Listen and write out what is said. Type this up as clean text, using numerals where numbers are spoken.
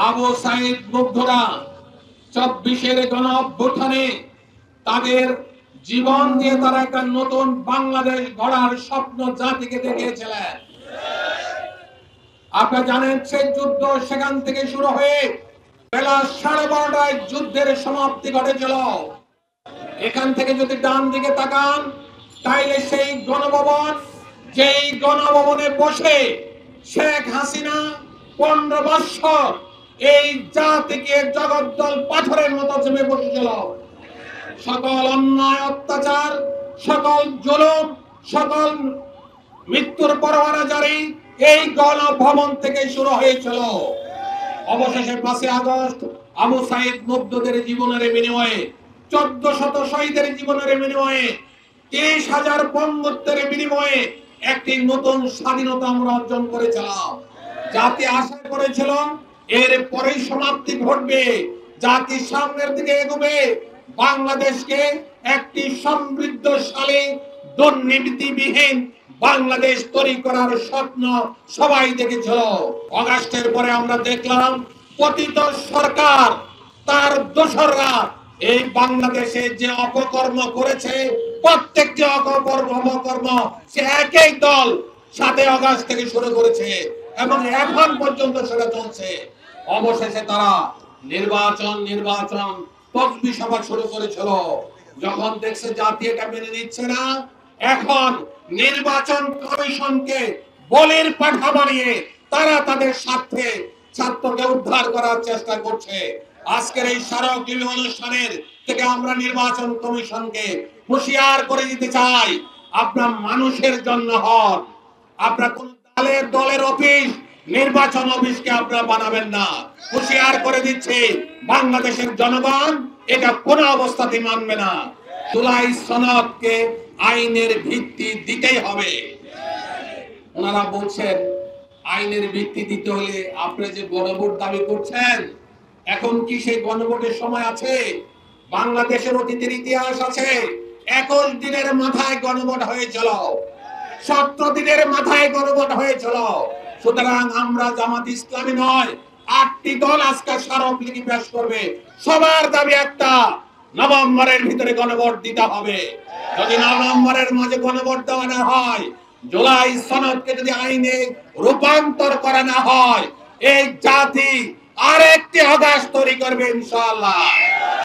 আবু সাইদ মুগ্ধরা 24-এর গণ অভ্যুত্থানে তাদের জীবন দিয়ে তারা একটা নতুন বাংলাদেশ গড়ার স্বপ্ন জাতিকে দেখিয়েছিলেন। আপনারা জানেন সেই যুদ্ধ সেখান থেকে শুরু হয়ে বেলা 12:30টায় যুদ্ধের সমাপ্তি ঘটেছিল। এখান থেকে যদি ডান দিকে তাকান তাইলে সেই গণভবন, যেই গণভবনে বসে শেখ হাসিনা 15 বছর এই জাতিকে জগদ্দল পাথরের মতো জমে বসেছিল। সকল অন্যায় অত্যাচার, সকল জুলুম, সকল মৃত্যুর পরোয়ানা জারি এই গণভবন থেকে শুরু হয়েছিল। অবশেষে 5 আগস্ট আবু সাইদ মুগ্ধদের জীবনের বিনিময়ে, 1400 শহীদের জীবনের বিনিময়ে, 30,000 বঙ্গত্বের বিনিময়ে একটি নতুন স্বাধীনতা আমরা অর্জন করেছিলাম। জাতি আশা করেছিল এর পরেই সমাপ্তি ঘটবে, জাতি সামনের দিকে এগোবে, বাংলাদেশকে একটি সমৃদ্ধশালী দুর্নীতিবিহীন বাংলাদেশ তৈরি করার স্বপ্ন সবাই দেখেছিল। আগস্টের পরে আমরা দেখলাম পতিত সরকার তার দোসররা এই বাংলাদেশে যে অপকর্ম করেছে, প্রত্যেকটি অপকর্ম সে একই দল 7 আগস্ট থেকে শুরু করেছে এবং এখন পর্যন্ত সেটা চলছে। অবশেষে তারা নির্বাচন তকবি সভা শুরু করেছিল। যখন দেখছে জাতি এটা মেনে নিচ্ছে না, এখন নির্বাচন কমিশনকে বলির পাঠা বানিয়ে তারা তাদের স্বার্থে ছাত্রকে উদ্ধার করার চেষ্টা করছে। আজকের এই স্মারকলিপি অনুষ্ঠানের থেকে আমরা নির্বাচন কমিশনকে হুঁশিয়ার করে দিতে চাই, আপনার মানুষের জন্য হন, আপনার কোন দলের অফিস, নির্বাচন অফিসকে আপনারা বানাবেন না। হুঁশিয়ার করে দিচ্ছে বাংলাদেশের জনগণ এটা কোন অবস্থাতেই মানবে না। জুলাই সনদকে আইনের ভিত্তি দিতেই হবে। ওনারা বলছেন আইনের ভিত্তি দিতে হলে আপনি যে গণভোট দাবি করছেন, এখন কি সেই গণভোটের সময় আছে? বাংলাদেশের অতীতের ইতিহাস আছে। 21 দিনের মাথায় গণভোট হয়েছিল, 17 দিনের মাথায় গণভোট হয়েছিল। সুতরাং আমরা জামাত ইসলামী নয়, 8টি দল আজকে স্মারকলিপি পেশ করবে। সবার দাবি একটা, নভেম্বরের ভিতরে গণভোট দিতে হবে। যদি নভেম্বরের মাঝে গণভোট দেওয়া না হয়, জুলাই সনদকে যদি আইনে রূপান্তর করা না হয়, এই জাতি আরেকটি আগস্ট তৈরি করবে ইনশাআল্লাহ।